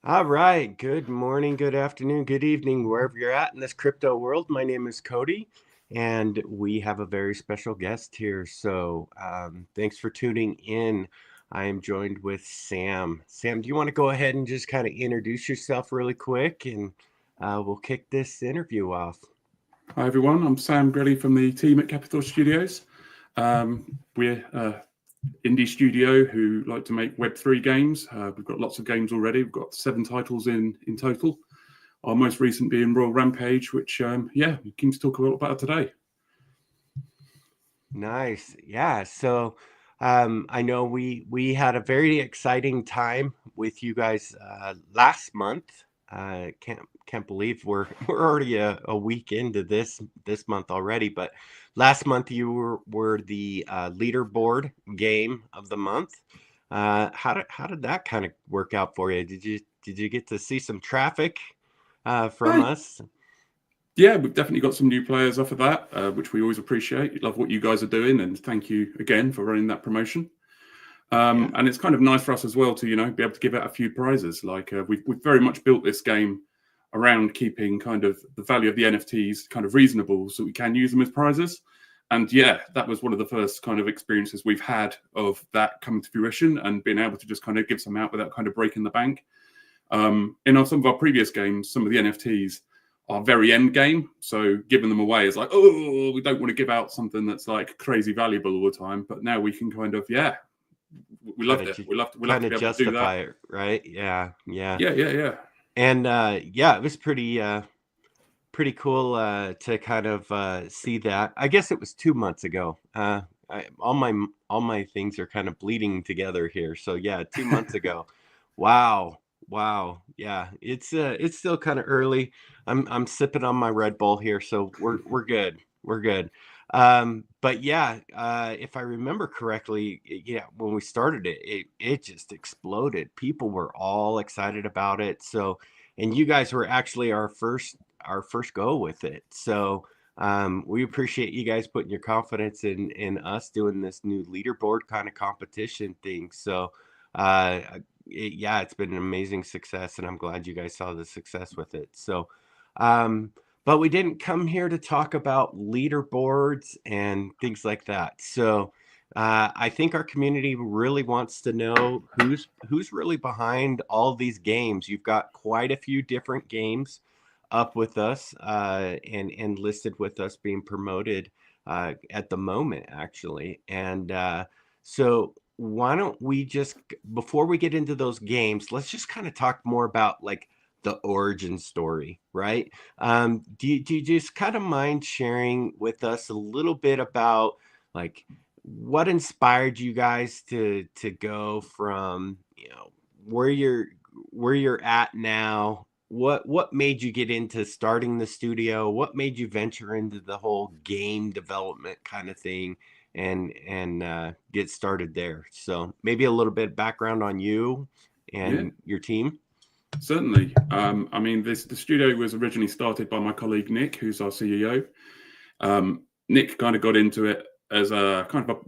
All right. Good morning, good afternoon, good evening, wherever you're at in this crypto world. My name is Cody, and we have a very special guest here. So thanks for tuning in. I am joined with Sam. Sam, do you want to go ahead and just kind of introduce yourself really quick, and we'll kick this interview off? Hi everyone, I'm Sam Grelly from the team at Kepithor Studios. We're an indie studio who like to make Web3 games. We've got lots of games already. We've got 7 titles in total. Our most recent being Royal Rampage, which, we're keen to talk a lot about today. Nice. Yeah. I know we had a very exciting time with you guys last month. Can't believe we're already a week into this month already. But last month you were the leaderboard game of the month. How did that kind of work out for you? Did you get to see some traffic from Hi. us? Yeah, we've definitely got some new players off of that, which we always appreciate. Love what you guys are doing, and thank you again for running that promotion. Yeah. And it's kind of nice for us as well to, be able to give out a few prizes. Like we've very much built this game around keeping kind of the value of the NFTs kind of reasonable so we can use them as prizes. And yeah, that was one of the first kind of experiences we've had of that coming to fruition and being able to just kind of give some out without kind of breaking the bank. Some of our previous games, some of the NFTs are very end game. So giving them away is like, oh, we don't want to give out something that's like crazy valuable all the time. But now we can kind of, we Kind loved of it. We loved kind to of be able to do that. justify it, right? Yeah, yeah. Yeah. And yeah, it was pretty cool to kind of see that. I guess it was 2 months ago. All my things are kind of bleeding together here. So yeah, 2 months ago. Wow, wow. Yeah, it's still kind of early. I'm sipping on my Red Bull here, so we're good. We're good. But yeah, if I remember correctly, yeah, when we started it just exploded. People were all excited about it. So, and you guys were actually our first go with it. So we appreciate you guys putting your confidence in us doing this new leaderboard kind of competition thing. So it's been an amazing success, and I'm glad you guys saw the success with it. Um, but we didn't come here to talk about leaderboards and things like that. I think our community really wants to know who's really behind all these games. You've got quite a few different games up with us and listed with us being promoted at the moment, actually. And why don't we just, before we get into those games, let's just kind of talk more about like the origin story, right? Do you just kind of mind sharing with us a little bit about like what inspired you guys to go from, where you're at now? What made you get into starting the studio? What made you venture into the whole game development kind of thing and get started there? So maybe a little bit of background on you Yeah, and your team. certainly. The studio was originally started by my colleague Nick, who's our CEO. Nick kind of got into it as a kind of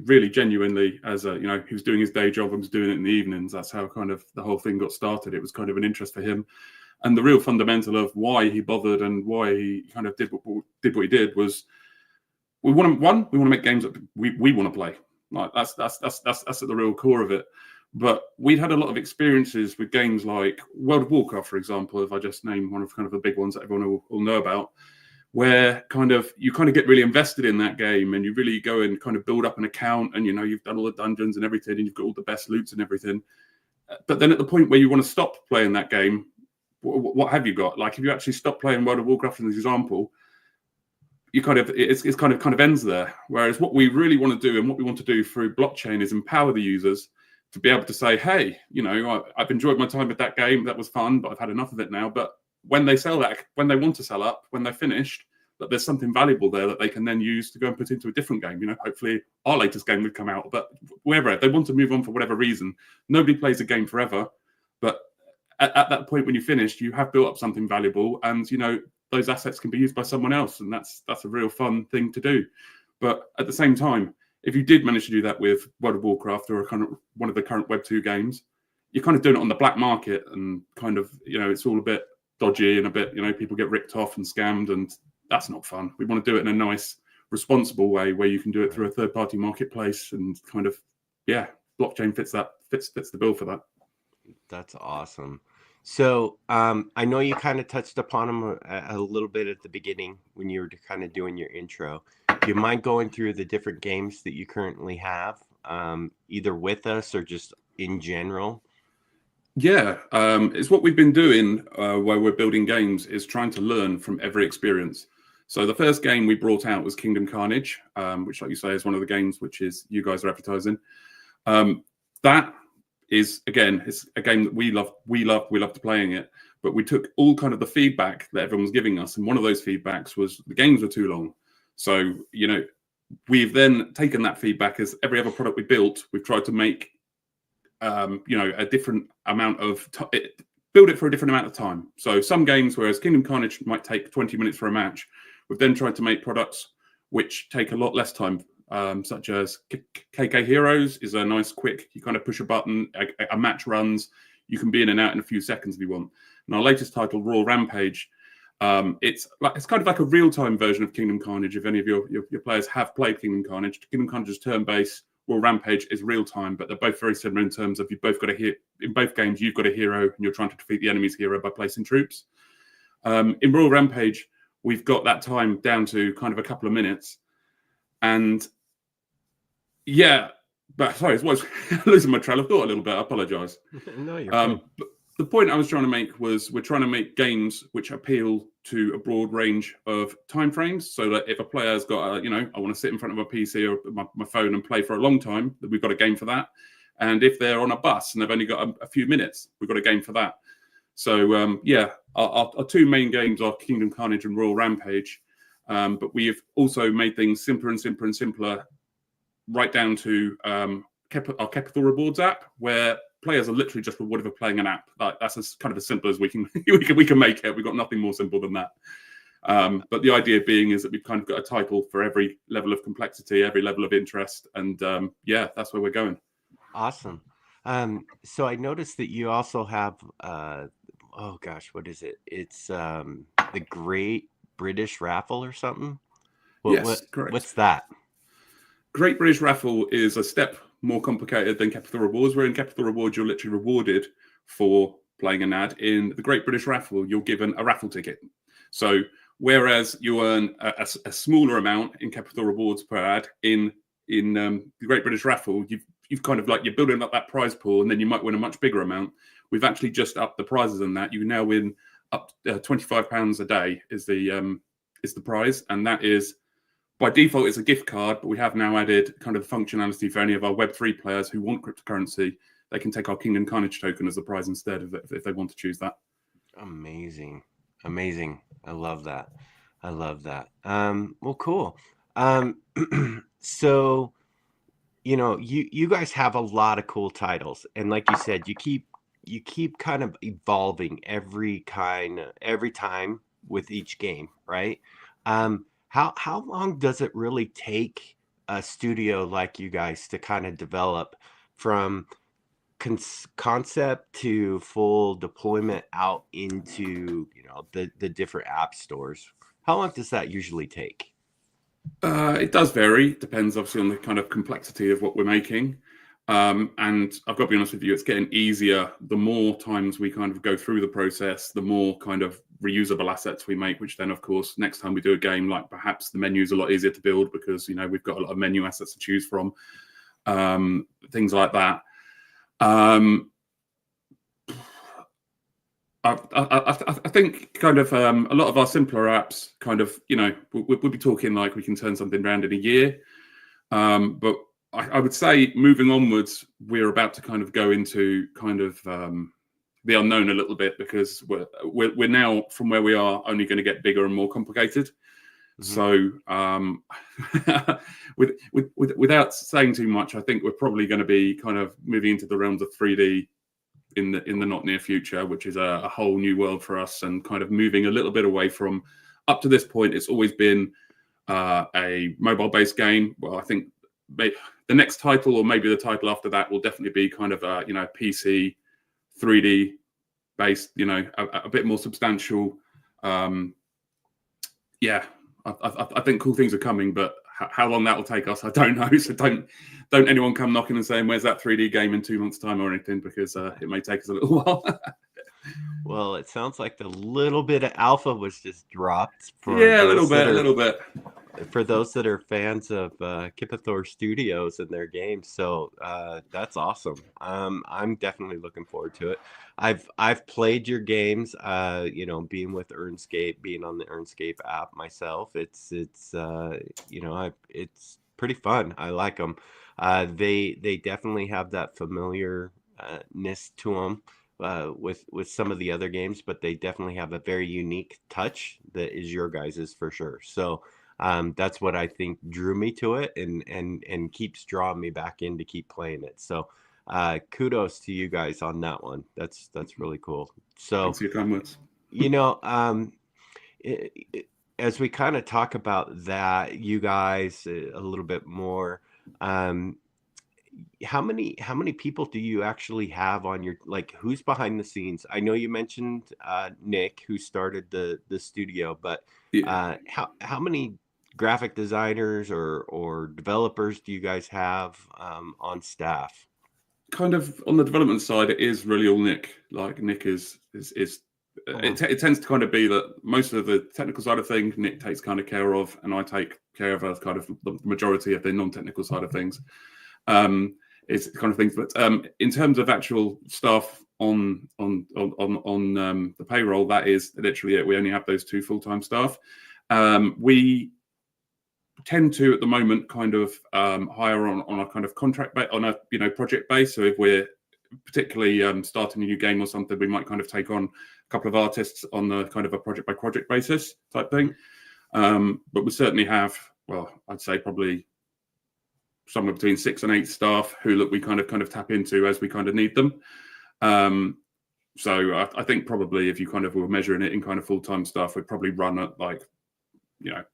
really genuinely as a, he was doing his day job and was doing it in the evenings. That's how kind of the whole thing got started. It was kind of an interest for him. And the real fundamental of why he bothered and why he kind of did what he did was we want to make games that we want to play. Like that's at the real core of it. But we'd had a lot of experiences with games like World of Warcraft, for example, if I just name one of kind of the big ones that everyone will know about, where you kind of get really invested in that game and you really go and kind of build up an account and, you've done all the dungeons and everything and you've got all the best loots and everything. But then at the point where you want to stop playing that game, what have you got? Like if you actually stop playing World of Warcraft, as an example, you kind of it's kind of ends there. Whereas what we really want to do and what we want to do through blockchain is empower the users to be able to say, hey, I've enjoyed my time with that game, that was fun, but I've had enough of it now. But when they sell that, when they want to sell up, when they're finished, that there's something valuable there that they can then use to go and put into a different game. Hopefully our latest game would come out, but wherever they want to move on for whatever reason, nobody plays a game forever. But at that point when you finished, you have built up something valuable, and those assets can be used by someone else, and that's a real fun thing to do. But at the same time, if you did manage to do that with World of Warcraft or one of the current Web 2 games, you're kind of doing it on the black market, and kind of, it's all a bit dodgy and a bit, people get ripped off and scammed, and that's not fun. We want to do it in a nice, responsible way where you can do it through a third-party marketplace, and kind of, blockchain fits the bill for that. That's awesome. So I know you kind of touched upon them a little bit at the beginning when you were kind of doing your intro. Do you mind going through the different games that you currently have, either with us or just in general? Yeah, it's what we've been doing where we're building games, is trying to learn from every experience. So the first game we brought out was Kingdom Carnage, which, like you say, is one of the games which is you guys are advertising. That is, again, it's a game that we loved playing it, but we took all kind of the feedback that everyone was giving us, and one of those feedbacks was the games were too long. So, we've then taken that feedback as every other product we built, we've tried to make, a different amount of build it for a different amount of time. So some games, whereas Kingdom Carnage might take 20 minutes for a match, we've then tried to make products which take a lot less time, such as KK Heroes is a nice, quick, you kind of push a button, a match runs, you can be in and out in a few seconds if you want. And our latest title, Royal Rampage, it's kind of like a real-time version of Kingdom Carnage. If any of your players have played Kingdom Carnage is turn-based. Royal Rampage is real-time, but they're both very similar in terms of you've both got in both games, you've got a hero and you're trying to defeat the enemy's hero by placing troops. In Royal Rampage, we've got that time down to kind of a couple of minutes. And but sorry, I was losing my trail of thought a little bit. I apologize. No, you're fine. But the point I was trying to make was we're trying to make games which appeal to a broad range of timeframes, so that if a player's got I want to sit in front of a PC or my phone and play for a long time, that we've got a game for that. And if they're on a bus and they've only got a few minutes, we've got a game for that. So our two main games are Kingdom Carnage and Royal Rampage, but we've also made things simpler and simpler and simpler, right down to our Kepithor Rewards app, where players are literally just rewarded for playing an app. That's kind of as simple as we can make it. We've got nothing more simple than that. But the idea being is that we've kind of got a title for every level of complexity, every level of interest, and that's where we're going. Awesome. So I noticed that you also have what is it? It's the Great British Raffle or something. Yes, correct. What's that? Great British Raffle is a step more complicated than Kepithor Rewards, where in Kepithor Rewards you're literally rewarded for playing an ad. In the Great British Raffle, you're given a raffle ticket. So whereas you earn a smaller amount in Kepithor Rewards per ad, in the Great British Raffle, you've kind of like, you're building up that prize pool, and then you might win a much bigger amount. We've actually just upped the prizes on that. You now win up £25 a day is the prize, and that is, by default, it's a gift card, but we have now added kind of functionality for any of our Web3 players who want cryptocurrency. They can take our Kingdom Carnage token as the prize instead if they want to choose that. Amazing. I love that. Well, cool. So, you guys have a lot of cool titles, and like you said, you keep kind of evolving every time with each game, right? How long does it really take a studio like you guys to kind of develop from concept to full deployment out into the different app stores? How long does that usually take? It does vary. Depends obviously on the kind of complexity of what we're making. And I've got to be honest with you, it's getting easier. The more times we kind of go through the process, the more kind of reusable assets we make, which then, of course, next time we do a game, like perhaps the menu's a lot easier to build because, we've got a lot of menu assets to choose from, things like that. I think kind of a lot of our simpler apps kind of, we'll be talking like we can turn something around in a year. But I would say moving onwards, we're about to kind of go into kind of the unknown a little bit, because we're now, from where we are, only going to get bigger and more complicated. Mm-hmm. So without saying too much, I think we're probably going to be kind of moving into the realms of 3D in the not near future, which is a whole new world for us, and kind of moving a little bit away from, up to this point, it's always been a mobile-based game. Well, I think the next title, or maybe the title after that, will definitely be kind of a PC 3D based, you know, a bit more substantial. Yeah, I think cool things are coming, but how long that will take us, I don't know. So don't anyone come knocking and saying, "Where's that 3D game in 2 months' time?" or anything, because it may take us a little while. Well, it sounds like the little bit of alpha was just dropped for Yeah, a those that a are little bit. fans of Kepithor Studios and their games. So that's awesome. I'm definitely looking forward to it. I've played your games. You know, being with Earnscape, being on the Earnscape app myself. It's you know, it's pretty fun. I like them. They definitely have that familiarness to them. With some of the other games, but they definitely have a very unique touch that is your guys's for sure. So that's what I think drew me to it, and keeps drawing me back in to keep playing it. So kudos to you guys on that one. That's really cool. So Thanks for your kind words. you know, as we kind of talk about that, you guys a little bit more. Um, how many people do you actually have on your, like, who's behind the scenes? I know you mentioned Nick, who started the studio, but Yeah. How many graphic designers or developers do you guys have on staff? Kind of on the development side, it is really all Nick. Like Nick is Oh, wow. it tends to kind of be that most of the technical side of things Nick takes kind of care of, and I take care of kind of the majority of the non-technical side of things. It's kind of things, but in terms of actual stuff on the payroll, that is literally it. We only have those 2 full-time staff. We tend to at the moment kind of hire on a kind of contract on a project base. So if we're particularly starting a new game or something, we might kind of take on a couple of artists on the kind of a project by project basis type thing. But we certainly have, well, I'd say probably somewhere between 6 and 8 staff who we kind of tap into as we kind of need them. So I think probably if you kind of were measuring it in kind of full-time staff, we'd probably run at like,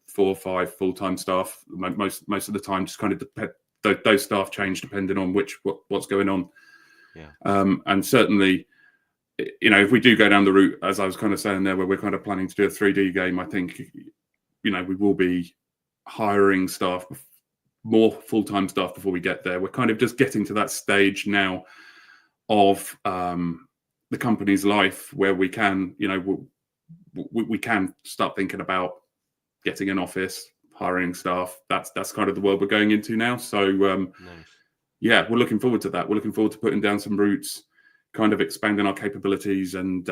4 or 5 full-time staff most of the time. Just kind of those staff change depending on what's going on. Yeah. And certainly, if we do go down the route, as I was kind of saying there, where we're kind of planning to do a 3D game, I think we will be hiring staff, more full-time staff, before we get there. We're kind of just getting to that stage now of the company's life where we can we can start thinking about getting an office, hiring staff. That's kind of the world we're going into now. So Nice. yeah, we're looking forward to that. We're looking forward to putting down some roots, kind of expanding our capabilities, and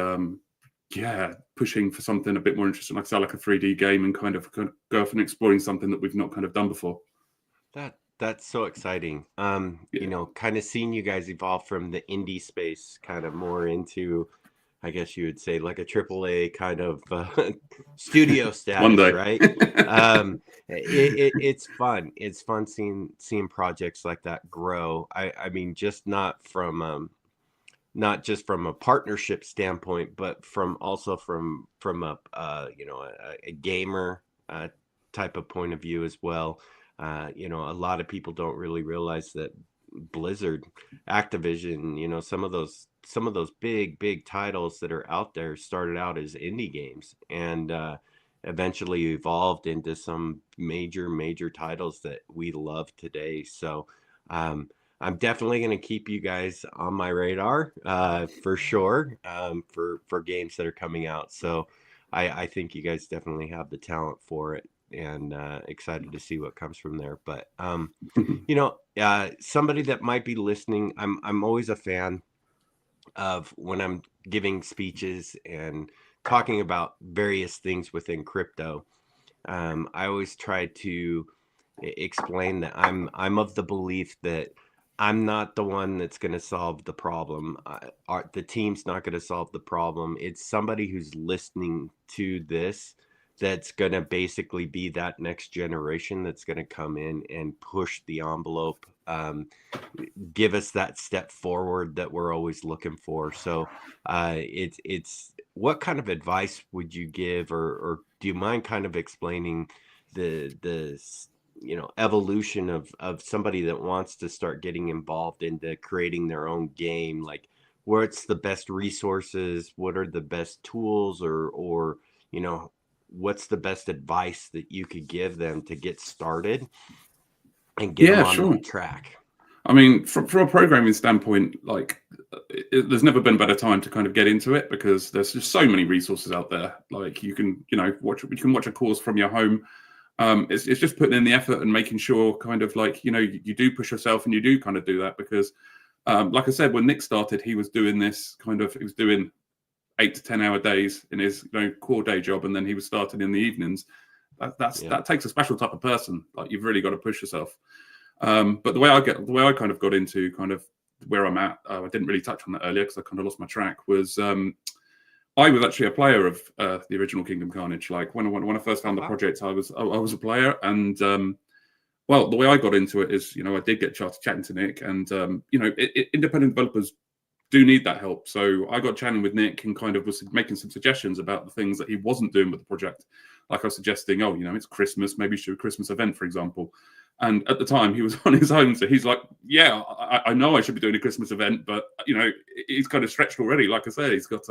pushing for something a bit more interesting, like I said, like a 3D game, and kind of go off and exploring something that we've not kind of done before. That's so exciting. Yeah. Kind of seeing you guys evolve from the indie space kind of more into, I guess you would say, like a triple A kind of studio One status, day. right? It's fun. It's fun seeing projects like that grow. I mean, just not just from a partnership standpoint, but from a a gamer type of point of view as well. A lot of people don't really realize that Blizzard, Activision, some of those big titles that are out there started out as indie games, and eventually evolved into some major titles that we love today. So I'm definitely going to keep you guys on my radar for sure, for games that are coming out. So I think you guys definitely have the talent for it, and excited to see what comes from there. But somebody that might be listening, I'm always a fan of, when I'm giving speeches and talking about various things within crypto. I always try to explain that I'm of the belief that I'm not the one that's going to solve the problem. The team's not going to solve the problem. It's somebody who's listening to this that's going to basically be that next generation that's going to come in and push the envelope, give us that step forward that we're always looking for. So it's what kind of advice would you give, or do you mind kind of explaining the evolution of somebody that wants to start getting involved into creating their own game, like what's the best resources, what are the best tools, or you know, what's the best advice that you could give them to get started and get them Yeah, on sure. that track? I mean, from a programming standpoint, like there's never been a better time to kind of get into it because there's just so many resources out there. Like you can, you can watch a course from your home. It's just putting in the effort and making sure kind of like, you do push yourself and you do kind of do that because, like I said, when Nick started, he was doing this he was doing 8 to 10 hour days in his core day job, and then he was starting in the evenings. Yeah. That takes a special type of person. Like you've really got to push yourself. But the way I kind of got into kind of where I'm at, I didn't really touch on that earlier because I kind of lost my track. Was I was actually a player of the original Kingdom Carnage. Like when I first found the project, I was a player, and well, the way I got into it is I did get chatting to Nick, and independent developers do need that help. So I got chatting with Nick and kind of was making some suggestions about the things that he wasn't doing with the project. Like I was suggesting, it's Christmas, maybe do a Christmas event, for example. And at the time, he was on his own, so he's like, "Yeah, I know I should be doing a Christmas event, but he's kind of stretched already. Like I said, he's got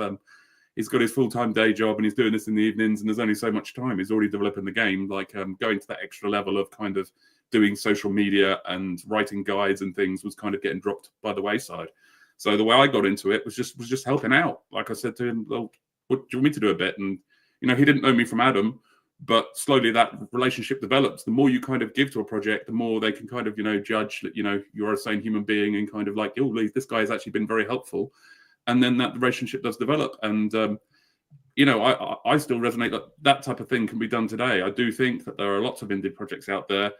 his full-time day job, and he's doing this in the evenings, and there's only so much time. He's already developing the game. Like going to that extra level of kind of doing social media and writing guides and things was kind of getting dropped by the wayside. So the way I got into it was just helping out. Like I said to him, "Well, what do you want me to do a bit?" And he didn't know me from Adam. But slowly that relationship develops. The more you kind of give to a project, the more they can kind of, judge that, you're a sane human being and kind of like, oh, this guy has actually been very helpful. And then that relationship does develop. And, I still resonate that type of thing can be done today. I do think that there are lots of indie projects out there.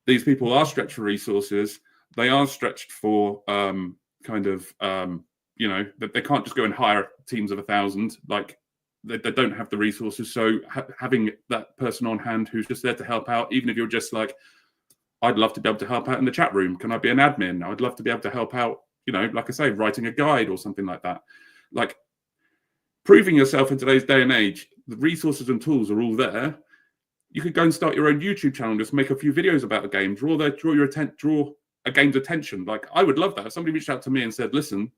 These people are stretched for resources. They are stretched for they can't just go and hire teams of 1,000. Like, they don't have the resources. So having that person on hand who's just there to help out, even if you're just like, I'd love to be able to help out in the chat room. Can I be an admin? I'd love to be able to help out, like I say, writing a guide or something like that. Like proving yourself in today's day and age, the resources and tools are all there. You could go and start your own YouTube channel, just make a few videos about a game, draw a game's attention. Like I would love that. If somebody reached out to me and said, listen,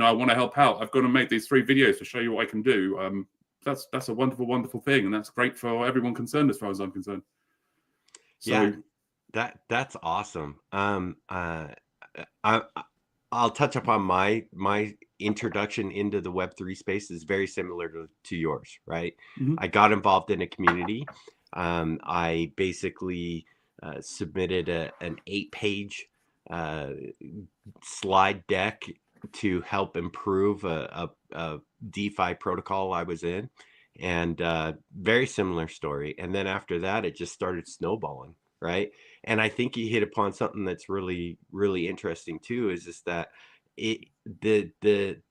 I want to help out. I've got to make these 3 videos to show you what I can do. That's a wonderful, wonderful thing, and that's great for everyone concerned, as far as I'm concerned. So, yeah, that's awesome. I'll touch upon my introduction into the Web3 space is very similar to yours, right? mm-hmm. I got involved in a community. I basically submitted an 8-page slide deck to help improve a DeFi protocol I was in, and very similar story. And then after that, it just started snowballing, right? And I think you hit upon something that's really, really interesting too. Is just that the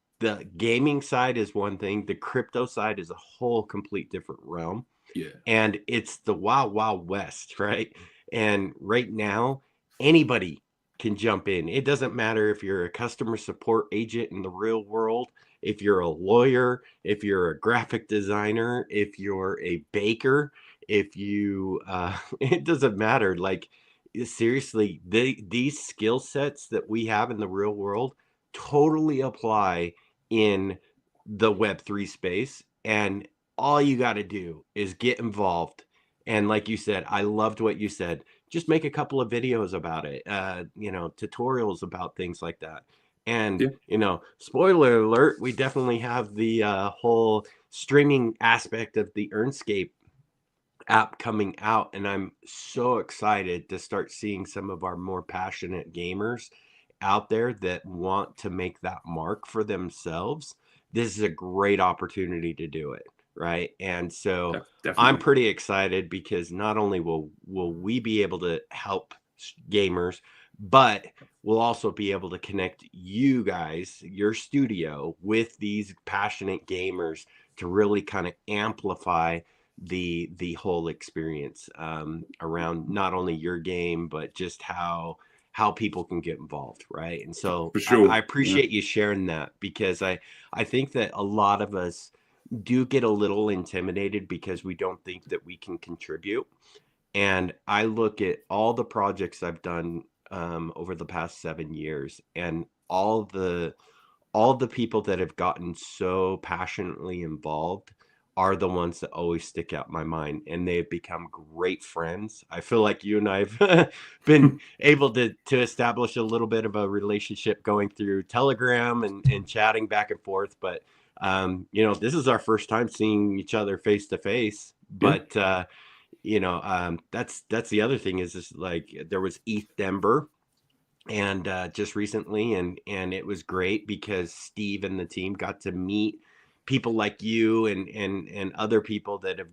gaming side is one thing, the crypto side is a whole complete different realm. Yeah. And it's the wild, wild west, right? And right now, anybody can jump in. It doesn't matter if you're a customer support agent in the real world, if you're a lawyer, if you're a graphic designer, if you're a baker, if you, it doesn't matter. Like, seriously, these skill sets that we have in the real world totally apply in the Web3 space. And all you got to do is get involved. And like you said, I loved what you said. Just make a couple of videos about it, tutorials about things like that. And, spoiler alert, we definitely have the whole streaming aspect of the Earnscape app coming out. And I'm so excited to start seeing some of our more passionate gamers out there that want to make that mark for themselves. This is a great opportunity to do it. Right. And so I'm pretty excited because not only will we be able to help gamers, but we'll also be able to connect you guys, your studio, with these passionate gamers to really kind of amplify the whole experience around not only your game, but just how people can get involved. Right. And so for sure. I appreciate you sharing that, because I think that a lot of us do get a little intimidated because we don't think that we can contribute. And I look at all the projects I've done over the past 7 years, and all the all the people that have gotten so passionately involved are the ones that always stick out in my mind, and they've become great friends. I feel like you and I've been able to establish a little bit of a relationship going through Telegram and chatting back and forth. But this is our first time seeing each other face to face. Yeah, But that's the other thing is like there was ETH Denver and just recently, and it was great because Steve and the team got to meet people like you and other people that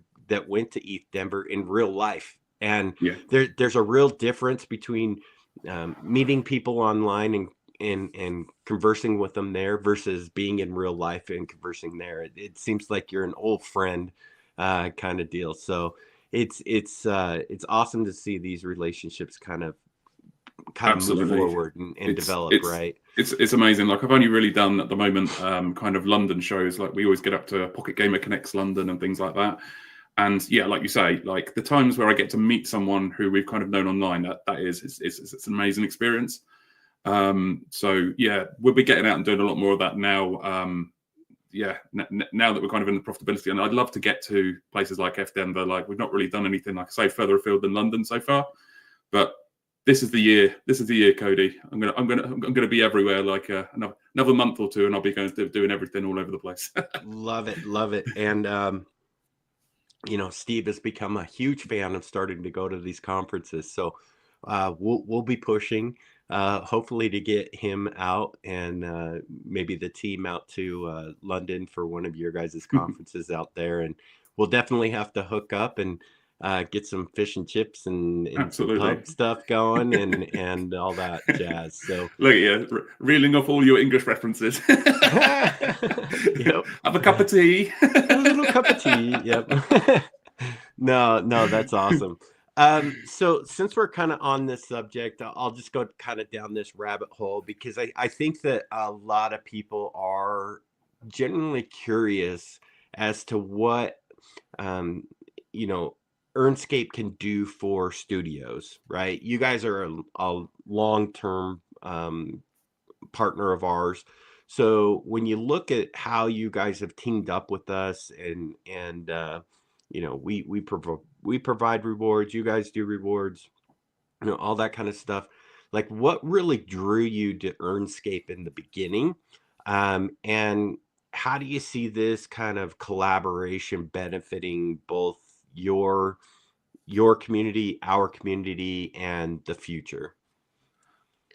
went to ETH Denver in real life. And yeah, there's a real difference between meeting people online and conversing with them there versus being in real life and conversing there. It seems like you're an old friend kind of deal. So it's awesome to see these relationships kind of move absolutely. forward and It's develop, it's right? it's amazing. Like I've only really done at the moment kind of London shows. Like we always get up to Pocket Gamer Connects London and things like that. And yeah, like you say, like the times where I get to meet someone who we've kind of known online, it's an amazing experience. So yeah, we'll be getting out and doing a lot more of that now. Yeah, now that we're kind of in the profitability, and I'd love to get to places like F Denver. Like we've not really done anything, like I say, further afield than London so far, but this is the year. This is the year, Cody. I'm gonna be everywhere. Like another month or two, and I'll be doing everything all over the place. Love it, love it. And Steve has become a huge fan of starting to go to these conferences. So we'll be pushing, hopefully to get him out and maybe the team out to London for one of your guys' conferences out there. And we'll definitely have to hook up and get some fish and chips and some Absolutely. pub stuff going and all that jazz. So look at you, reeling off all your English references. yep. Have a cup of tea. A little cup of tea. Yep. No, that's awesome. So since we're kind of on this subject, I'll just go kind of down this rabbit hole because I think that a lot of people are genuinely curious as to what um, you know, Earnscape can do for studios, right? You guys are a long-term partner of ours. So when you look at how you guys have teamed up with us and we provide rewards, you guys do rewards, all that kind of stuff. Like what really drew you to Earnscape in the beginning? And how do you see this kind of collaboration benefiting both your community, our community, and the future?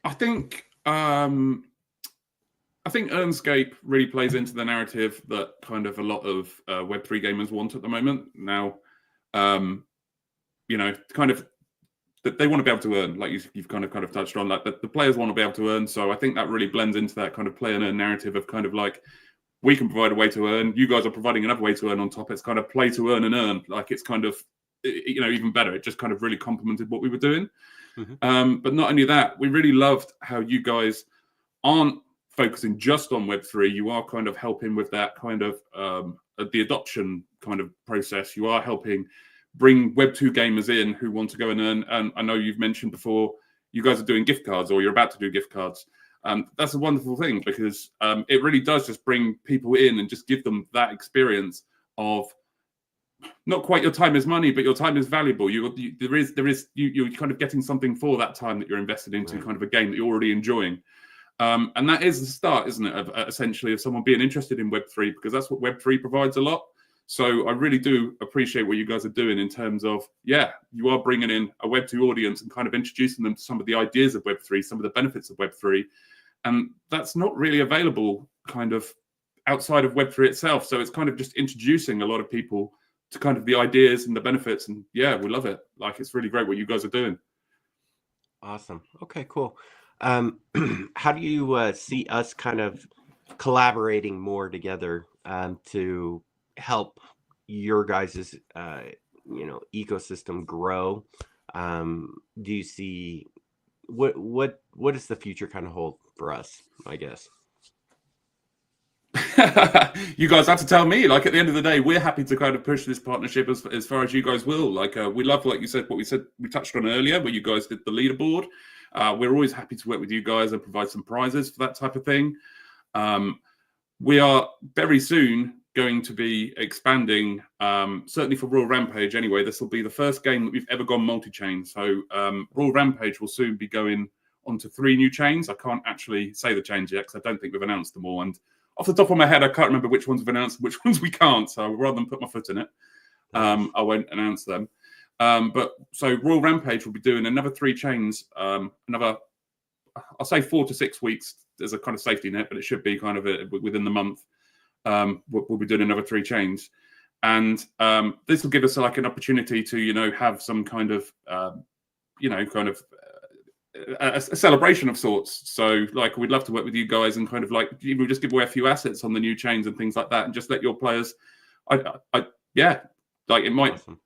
I think Earnscape really plays into the narrative that kind of a lot of Web3 gamers want at the moment. Now, kind of they want to be able to earn, like you've kind of touched on, like the players want to be able to earn. So I think that really blends into that kind of play and earn narrative of kind of like we can provide a way to earn. You guys are providing another way to earn on top. It's kind of play to earn and earn. Like it's kind of even better. It just kind of really complemented what we were doing. Mm-hmm. But not only that, we really loved how you guys aren't focusing just on Web3. You are kind of helping with that kind of the adoption kind of process. You are helping bring Web2 gamers in who want to go and earn. And I know you've mentioned before, you guys are doing gift cards or you're about to do gift cards. That's a wonderful thing because it really does just bring people in and just give them that experience of not quite your time is money, but your time is valuable. You're kind of getting something for that time that you're invested into, right. Kind of a game that you're already enjoying. And that is the start, isn't it, of essentially of someone being interested in Web3, because that's what Web3 provides a lot. So I really do appreciate what you guys are doing in terms of, you are bringing in a Web2 audience and kind of introducing them to some of the ideas of Web3, some of the benefits of Web3. And that's not really available kind of outside of Web3 itself. So it's kind of just introducing a lot of people to kind of the ideas and the benefits. And we love it. Like, it's really great what you guys are doing. Awesome. Okay, cool. How do you see us kind of collaborating more together to help your guys' ecosystem grow? Do you see what does the future kind of hold for us, I guess? You guys have to tell me. Like, at the end of the day, we're happy to kind of push this partnership as far as you guys will. Like, we love, like you said, what we touched on earlier, where you guys did the leaderboard. We're always happy to work with you guys and provide some prizes for that type of thing. We are very soon going to be expanding, certainly for Royal Rampage anyway. This will be the first game that we've ever gone multi-chain. So Royal Rampage will soon be going onto 3 new chains. I can't actually say the chains yet because I don't think we've announced them all. And off the top of my head, I can't remember which ones we've announced and which ones we can't. So rather than put my foot in it, Nice. I won't announce them. But so Royal Rampage will be doing another 3 chains, another, I'll say 4 to 6 weeks as a kind of safety net, but it should be kind of within the month. We'll be doing another 3 chains, and this will give us like an opportunity to have some kind of a celebration of sorts. So like we'd love to work with you guys and kind of like we'll just give away a few assets on the new chains and things like that, and just let your players. Yeah, like it might Awesome.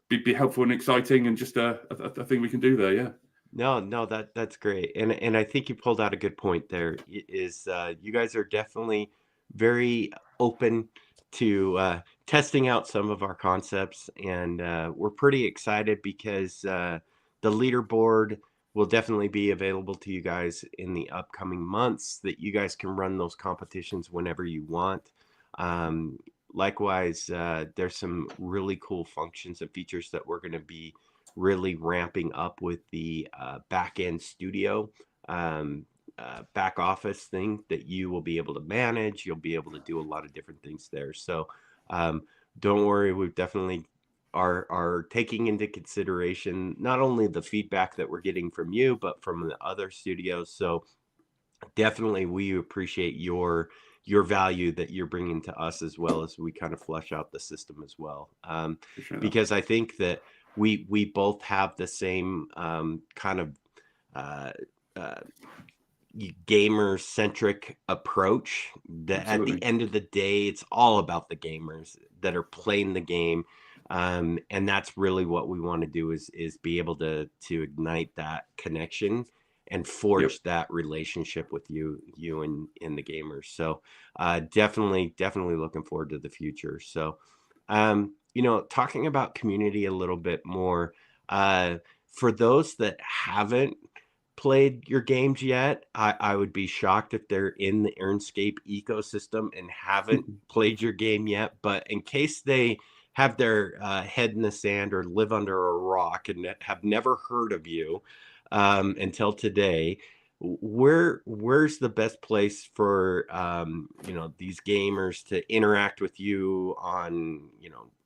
be helpful and exciting, and just a thing we can do there. Yeah. No, that's great, and I think you pulled out a good point there. Is you guys are definitely very open to testing out some of our concepts, and we're pretty excited because the leaderboard will definitely be available to you guys in the upcoming months, that you guys can run those competitions whenever you want. Likewise, there's some really cool functions and features that we're going to be really ramping up with the back-end studio back office thing that you will be able to manage. You'll be able to do a lot of different things there. So don't worry, we definitely are taking into consideration not only the feedback that we're getting from you, but from the other studios. So definitely we appreciate your value that you're bringing to us, as well as we kind of flesh out the system as well. Because I think that we both have the same kind of gamer centric approach, that Absolutely. at the end of the day, it's all about the gamers that are playing the game. And that's really what we want to do, is be able to ignite that connection and forge that relationship with you and the gamers. So definitely looking forward to the future. So talking about community a little bit more, for those that haven't played your games yet, I would be shocked if they're in the Earnscape ecosystem and haven't played your game yet. But in case they have their head in the sand or live under a rock and have never heard of you until today, where's the best place for these gamers to interact with you on,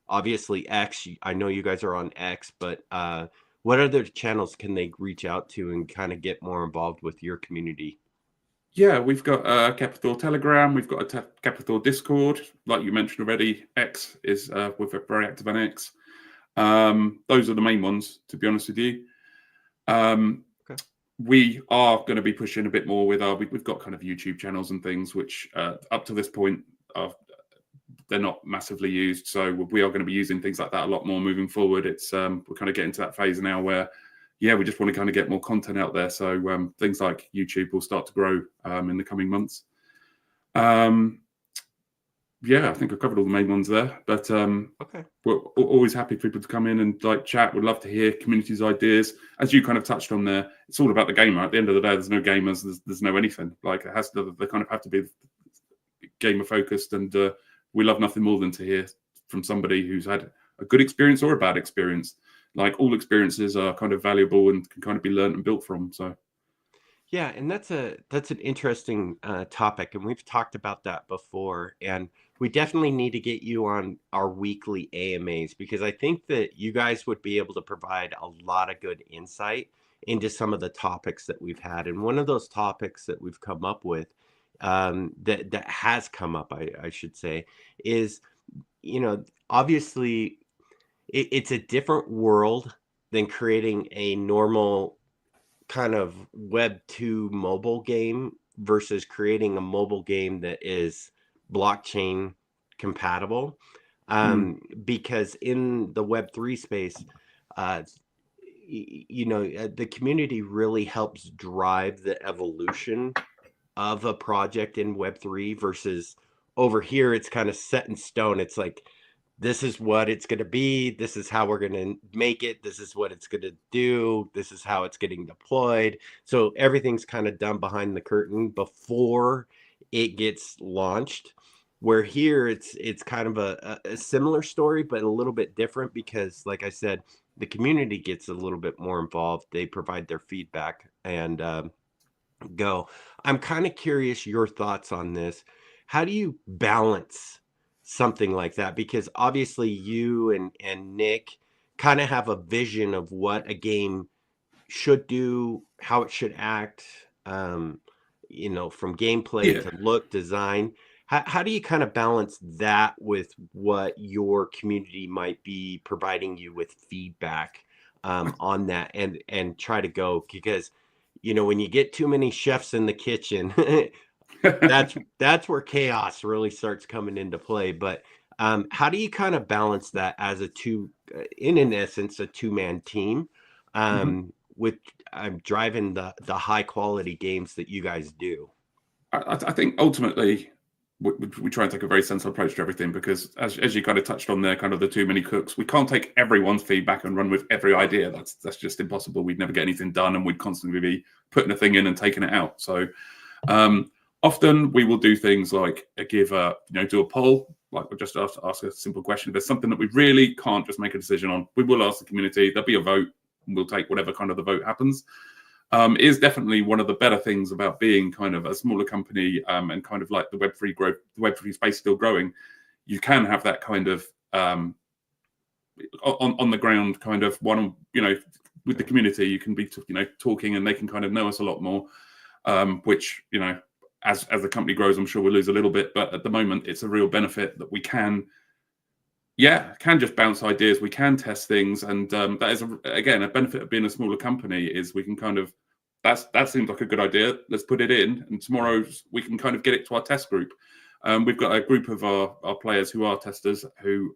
obviously X? I know you guys are on X, but what other channels can they reach out to and kind of get more involved with your community? Yeah, we've got a Kepithor Telegram. We've got a Kepithor Discord. Like you mentioned already, X is we're very active on X. Those are the main ones, to be honest with you. Okay. We are going to be pushing a bit more with we've got kind of YouTube channels and things, which up to this point they're not massively used. So we are going to be using things like that a lot more moving forward. It's we're kind of getting to that phase now where, we just want to kind of get more content out there. So things like YouTube will start to grow in the coming months. I think I've covered all the main ones there. But okay, we're always happy for people to come in and like chat. We'd love to hear community's ideas. As you kind of touched on there, it's all about the gamer. At the end of the day, there's no gamers. There's no anything. Like it has to. They kind of have to be gamer focused, and we love nothing more than to hear from somebody who's had a good experience or a bad experience. Like all experiences are kind of valuable and can kind of be learned and built from. So, yeah, and that's an interesting topic, and we've talked about that before. And we definitely need to get you on our weekly AMAs, because I think that you guys would be able to provide a lot of good insight into some of the topics that we've had. And one of those topics that we've come up with, that has come up, I should say, is obviously it's a different world than creating a normal kind of Web 2 mobile game versus creating a mobile game that is blockchain compatible. Because in the Web 3 space, the community really helps drive the evolution of a project in Web 3, versus over here, it's kind of set in stone. It's like, this is what it's going to be. This is how we're going to make it. This is what it's going to do. This is how it's getting deployed. So everything's kind of done behind the curtain before it gets launched. Where here it's kind of a similar story, but a little bit different because, like I said, the community gets a little bit more involved. They provide their feedback and go. I'm kind of curious your thoughts on this. How do you balance something like that? Because obviously you and Nick kind of have a vision of what a game should do, how it should act, from gameplay Yeah. to look, design. How do you kind of balance that with what your community might be providing you with feedback on that, and try to go, because when you get too many chefs in the kitchen, that's where chaos really starts coming into play. But how do you kind of balance that as in an essence, a two-man team, Mhm. with driving the high quality games that you guys do? I think ultimately we try and take a very sensible approach to everything because, as you kind of touched on there, kind of the too many cooks. We can't take everyone's feedback and run with every idea. That's just impossible. We'd never get anything done, and we'd constantly be putting a thing in and taking it out. So um, often we will do things like do a poll, like we'll just ask a simple question. If there's something that we really can't just make a decision on, we will ask the community. There'll be a vote, and we'll take whatever kind of the vote happens. Is definitely one of the better things about being kind of a smaller company, and kind of like the Web3 growth, the Web3 space still growing. You can have that kind of on the ground kind of one, with the community. You can be talking, and they can kind of know us a lot more. Which as the company grows, I'm sure we'll lose a little bit, but at the moment, it's a real benefit that we can just bounce ideas. We can test things, and that is again a benefit of being a smaller company is we can kind of that seems like a good idea. Let's put it in, and tomorrow we can kind of get it to our test group. We've got a group of our players who are testers who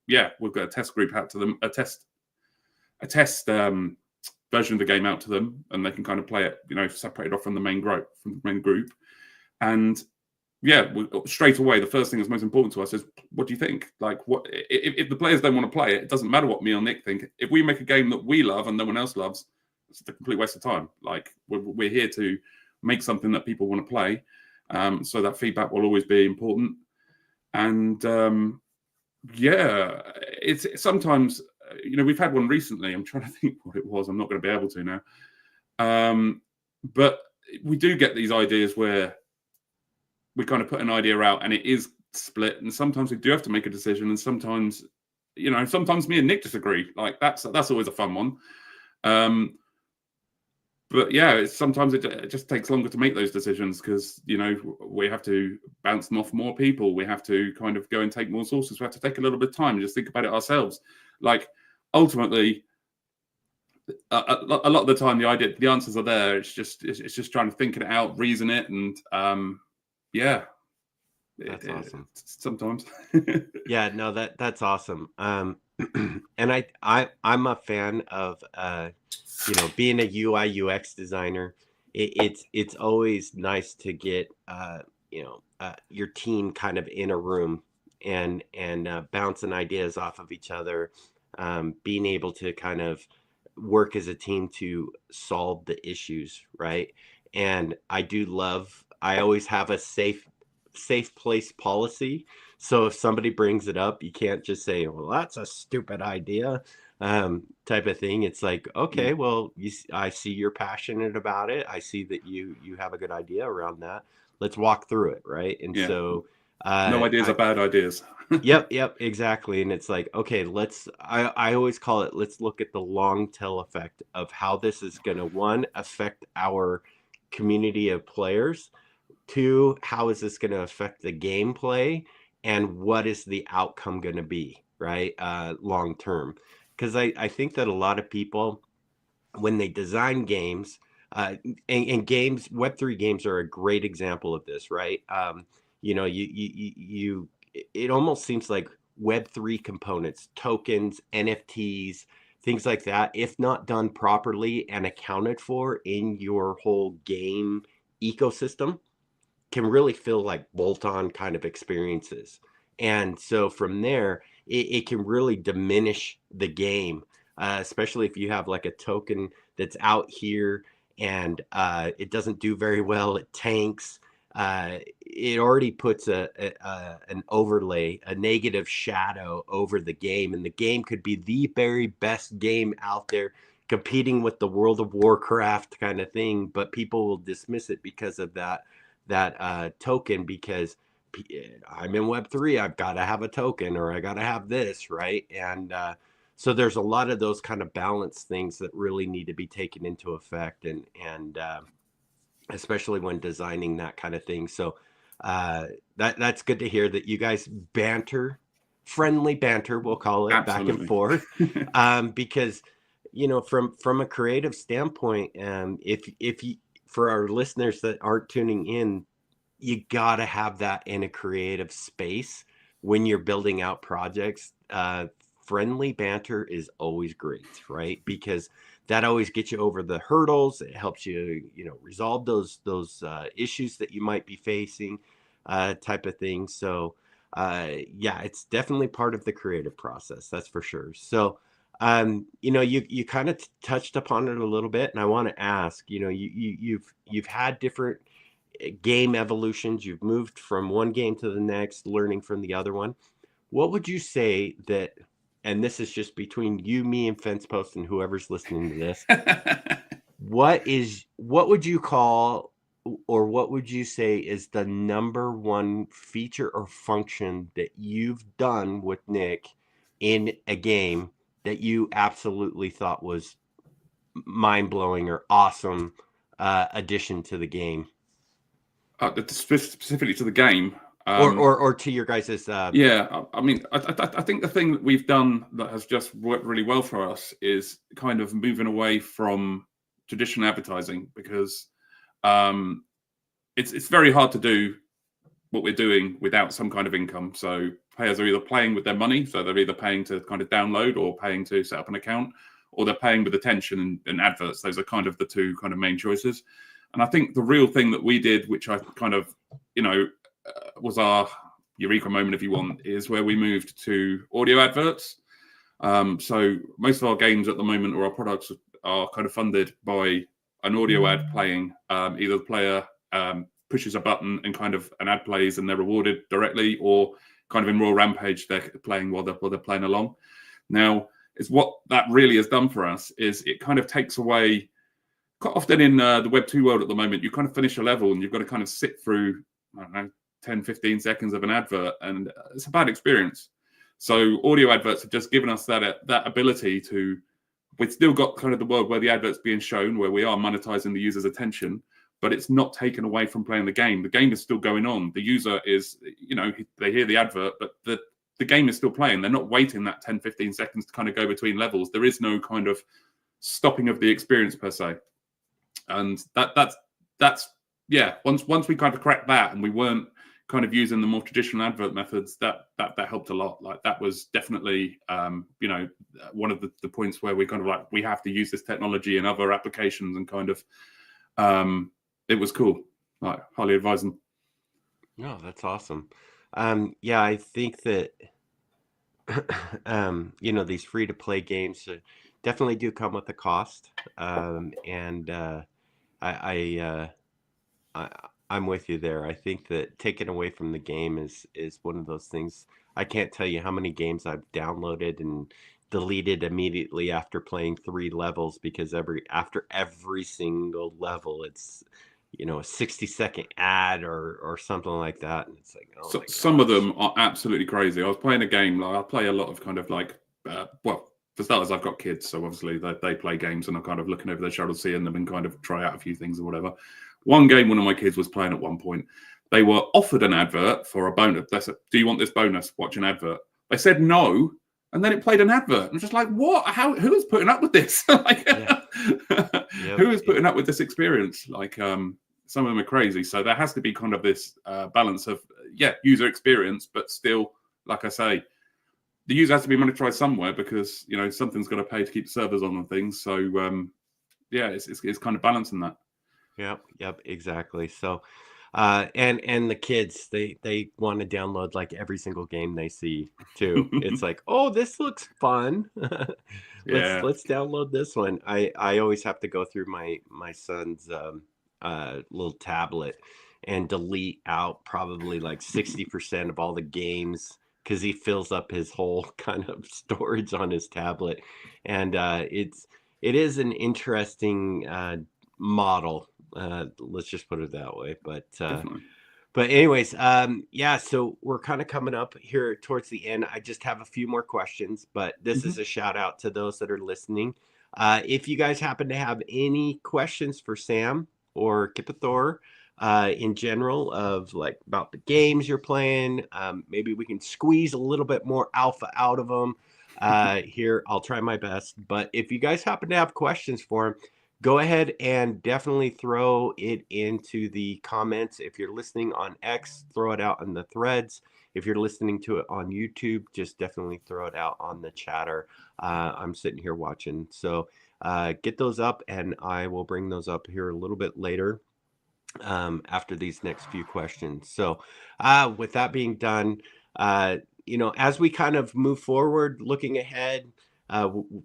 we've got a test group out to them, a test version of the game out to them, and they can kind of play it, separated off from the main group. And straight away, the first thing that's most important to us is, what do you think? Like, what if the players don't want to play it? It doesn't matter what me or Nick think. If we make a game that we love and no one else loves, it's a complete waste of time. Like, we're here to make something that people want to play. So that feedback will always be important. And it's sometimes, we've had one recently. I'm trying to think what it was. I'm not going to be able to now. But we do get these ideas where we kind of put an idea out and it is split, and sometimes we do have to make a decision, and sometimes me and Nick disagree. Like that's always a fun one. But sometimes it just takes longer to make those decisions because we have to bounce them off more people. We have to kind of go and take more sources. We have to take a little bit of time and just think about it ourselves. Like ultimately, a lot of the time the answers are there. It's just trying to think it out, reason it, and That's awesome. Sometimes. Yeah, no, that's awesome. And I'm a fan of being a UI UX designer. It's always nice to get your team kind of in a room and bouncing ideas off of each other, being able to kind of work as a team to solve the issues, right? And I always have a safe place policy. So if somebody brings it up, you can't just say, well, that's a stupid idea, type of thing. It's like, okay, well, I see you're passionate about it. I see that you have a good idea around that. Let's walk through it, right? And so no ideas are bad ideas. Yep, exactly. And it's like, okay, I always call it, let's look at the long tail effect of how this is going to, one, affect our community of players. Two, how is this going to affect the gameplay, and what is the outcome going to be, right? Long term. Because I think that a lot of people, when they design games, and games, Web3 games are a great example of this, right? It almost seems like Web3 components, tokens, NFTs, things like that, if not done properly and accounted for in your whole game ecosystem, can really feel like bolt-on kind of experiences. And so from there, it can really diminish the game, especially if you have like a token that's out here and it doesn't do very well, it tanks. it already puts an overlay, a negative shadow over the game, and the game could be the very best game out there, competing with the World of Warcraft kind of thing, but people will dismiss it because of that token, because I'm in Web3, I've got to have a token, or I got to have this, right? And so there's a lot of those kind of balance things that really need to be taken into effect, and especially when designing that kind of thing. So that's good to hear that you guys banter, friendly banter, we'll call it, back and Absolutely. forth, because from a creative standpoint, if you, for our listeners that aren't tuning in, you gotta have that in a creative space when you're building out projects. Friendly banter is always great, right? Because that always gets you over the hurdles. It helps you, resolve those issues that you might be facing, type of thing. So, yeah, it's definitely part of the creative process. That's for sure. So, you kind of touched upon it a little bit, and I want to ask, you've had different game evolutions. You've moved from one game to the next, learning from the other one. What would you say that, and this is just between you, me, and Fence Post, and whoever's listening to this, what would you call, or what would you say is the number one feature or function that you've done with Nick in a game that you absolutely thought was mind blowing or awesome addition to the game? Specifically to the game. Or to your guys's Yeah, I mean, I think the thing that we've done that has just worked really well for us is kind of moving away from traditional advertising, because it's very hard to do what we're doing without some kind of income. So players are either playing with their money, so they're either paying to kind of download or paying to set up an account, or they're paying with attention and adverts. Those are kind of the two kind of main choices. And I think the real thing that we did, which I kind of, was our eureka moment, if you want, is where we moved to audio adverts. So most of our games at the moment, or our products, are kind of funded by an audio ad playing. Either the player pushes a button and kind of an ad plays and they're rewarded directly, or kind of in Royal Rampage, they're playing while they're playing along. Now, it's what that really has done for us is it kind of takes away, quite often in the Web 2 world at the moment, you kind of finish a level and you've got to kind of sit through, I don't know, 10, 15 seconds of an advert, and it's a bad experience. So audio adverts have just given us that ability to, we've still got kind of the world where the advert's being shown, where we are monetizing the user's attention, but it's not taken away from playing the game. The game is still going on. The user is, they hear the advert, but the game is still playing. They're not waiting that 10, 15 seconds to kind of go between levels. There is no kind of stopping of the experience per se. And that's yeah, once we kind of cracked that and we weren't kind of using the more traditional advert methods, that helped a lot. Like that was definitely one of the points where we kind of like, we have to use this technology in other applications, and kind of it was cool. Like, highly advising. No, that's awesome. Yeah, I think that these free to play games definitely do come with a cost. And I, I'm with you there. I think that taken away from the game is one of those things. I can't tell you how many games I've downloaded and deleted immediately after playing 3 levels, because after every single level it's a 60-second ad or something like that, and it's like, oh my Some of gosh. them are absolutely crazy. I was playing a game, like I play a lot of kind of like for starters, I've got kids, so obviously they play games, and I'm kind of looking over their shoulder, seeing them, and kind of try out a few things or whatever. One game one of my kids was playing at one point, they were offered an advert for a bonus. They said, "Do you want this bonus? Watch an advert." They said no, and then it played an advert. I'm just like, what? How? Who is putting up with this? Like, Yeah. who is putting up with this experience? Like, some of them are crazy. So there has to be kind of this balance of user experience, but still, like I say, the user has to be monetized somewhere, because something's got to pay to keep servers on and things. So it's kind of balancing that. Yep, exactly. So and the kids, they want to download like every single game they see too. It's like, oh, this looks fun. let's Yeah. let's download this one. I always have to go through my son's little tablet, and delete out probably like 60% of all the games because he fills up his whole kind of storage on his tablet. And it is an interesting model. Let's just put it that way. Definitely. But anyways, yeah, so we're kind of coming up here towards the end. I just have a few more questions, but this is Hmm. a shout out to those that are listening. If you guys happen to have any questions for Sam or Kipithor in general of like about the games you're playing, maybe we can squeeze a little bit more alpha out of them here. I'll try my best. But if you guys happen to have questions for him, go ahead and definitely throw it into the comments. If you're listening on X, throw it out in the threads. If you're listening to it on YouTube, just definitely throw it out on the chatter. I'm sitting here watching. So get those up, and I will bring those up here a little bit later after these next few questions. So with that being done, as we kind of move forward, looking ahead,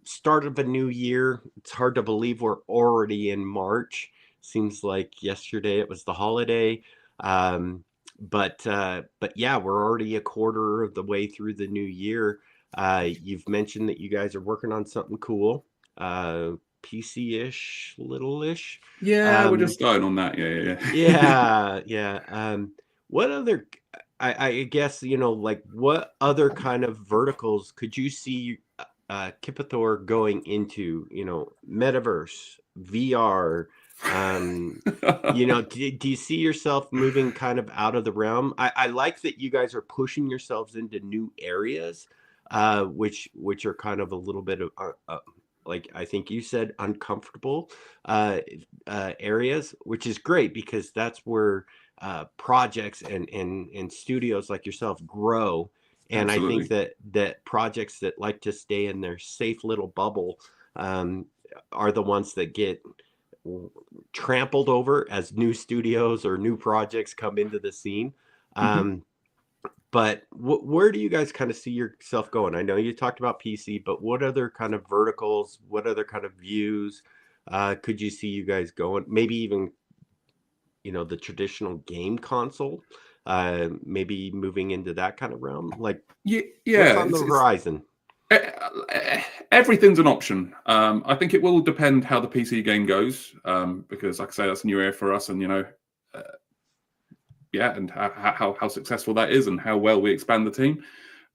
start of a new year, it's hard to believe we're already in March. Seems like yesterday it was the holiday. Um, but yeah, we're already a quarter of the way through the new year. You've mentioned that you guys are working on something cool, PC-ish, little-ish. Yeah, we're just Um, starting on that. Yeah. yeah, yeah. What other, I guess, like what other kind of verticals could you see Kipithor going into, metaverse, VR? Yeah. Do you see yourself moving kind of out of the realm? I like that you guys are pushing yourselves into new areas, which are kind of a little bit of like I think you said, uncomfortable uh, areas, which is great because that's where projects and studios like yourself grow. And I think Absolutely. that projects that like to stay in their safe little bubble um, are the ones that get trampled over as new studios or new projects come into the scene. Hmm. Um, but where do you guys kind of see yourself going? I know you talked about PC, but what other kind of verticals, what other kind of views could you see you guys going? Maybe even, the traditional game console, maybe moving into that kind of realm. Like, Yeah, what's yeah. on the horizon? Everything's an option. I think it will depend how the PC game goes, because, like I say, that's a new area for us, and uh, yeah, and how successful that is, and how well we expand the team.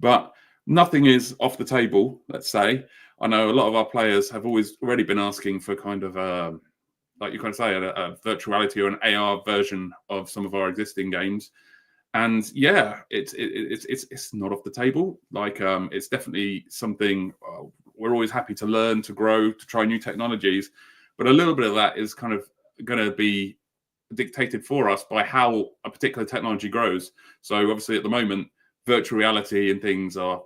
But nothing is off the table. Let's say I know a lot of our players have already been asking for kind of like you kind of say, a virtual reality or an AR version of some of our existing games. And yeah, it's not off the table. Like it's definitely something we're always happy to learn, to grow, to try new technologies. But a little bit of that is kind of going to be dictated for us by how a particular technology grows. So obviously at the moment, virtual reality and things are,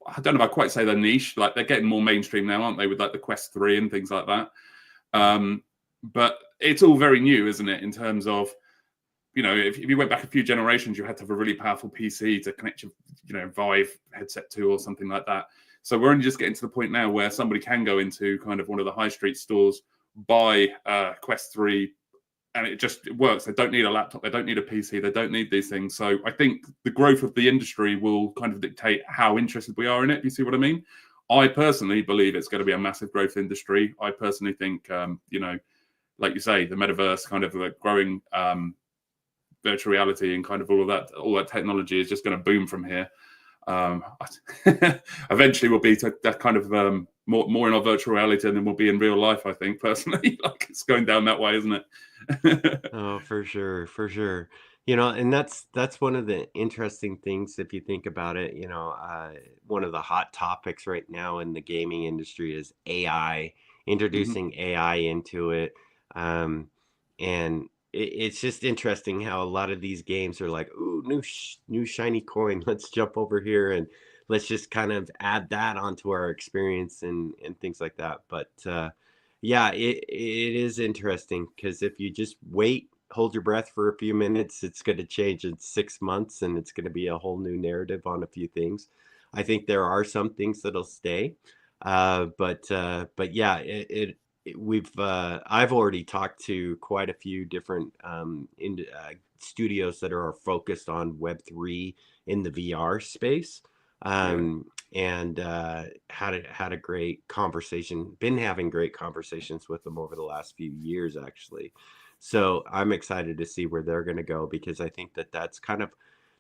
I don't know if I quite say they're niche. Like they're getting more mainstream now, aren't they? With like the Quest 3 and things like that. But it's all very new, isn't it? In terms of, if you went back a few generations, you had to have a really powerful PC to connect your, Vive headset to or something like that. So we're only just getting to the point now where somebody can go into kind of one of the high street stores, buy Quest 3, and it just works. They don't need a laptop. They don't need a PC. They don't need these things. So I think the growth of the industry will kind of dictate how interested we are in it. You see what I mean? I personally believe it's going to be a massive growth industry. I personally think, like you say, the metaverse, kind of like growing virtual reality and kind of all that technology is just going to boom from here. Um, Eventually, we'll be that kind of more in our virtual reality than we'll be in real life. I think personally, like it's going down that way, isn't it? Oh, for sure, for sure. And that's one of the interesting things if you think about it. One of the hot topics right now in the gaming industry is AI, Hmm. introducing AI into it. Um, and it's just interesting how a lot of these games are like, ooh, new shiny coin. Let's jump over here and let's just kind of add that onto our experience and things like that. But yeah, it is interesting because if you just wait, hold your breath for a few minutes, it's going to change in 6 months and it's going to be a whole new narrative on a few things. I think there are some things that'll stay, but yeah, I've already talked to quite a few different studios that are focused on Web3 in the VR space. Yeah. And had a great conversation, been having great conversations with them over the last few years, actually. So I'm excited to see where they're going to go, because I think that that's kind of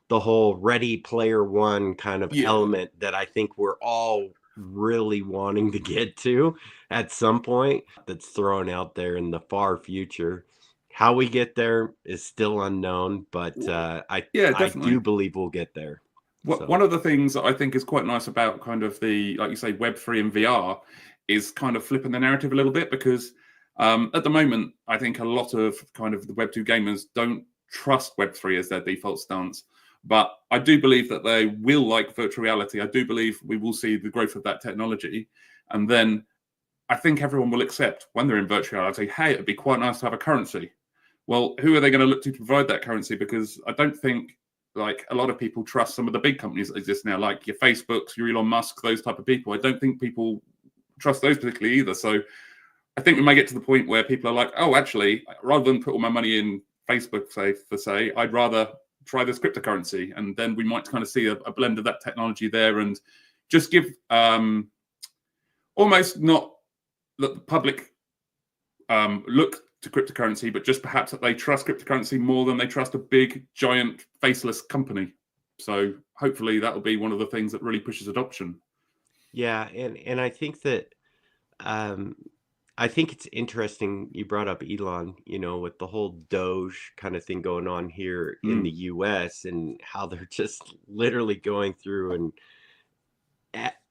the whole Ready Player One kind of Yeah. element that I think we're all really wanting to get to at some point, that's thrown out there in the far future. How we get there is still unknown, but Yeah, I do definitely. believe we'll get there. So One of the things that I think is quite nice about kind of the, like you say, Web3 and VR is kind of flipping the narrative a little bit, because at the moment, I think a lot of kind of the Web2 gamers don't trust Web3 as their default stance. But I do believe that they will like virtual reality. I do believe we will see the growth of that technology. And then I think everyone will accept, when they're in virtual reality, hey, it'd be quite nice to have a currency. Well, who are they going to look to provide that currency? Because I don't think, like, a lot of people trust some of the big companies that exist now, like your Facebooks, your Elon Musk, those type of people. I don't think people trust those particularly either. So I think we may get to the point where people are like, oh, actually, rather than put all my money in Facebook, say, I'd rather try this cryptocurrency. And then we might kind of see a blend of that technology there, and just give almost not that the public look to cryptocurrency, but just perhaps that they trust cryptocurrency more than they trust a big, giant, faceless company. So hopefully that will be one of the things that really pushes adoption. yeah, and I think that um, I think it's interesting you brought up Elon, with the whole Doge kind of thing going on here in the Mm, US, and how they're just literally going through and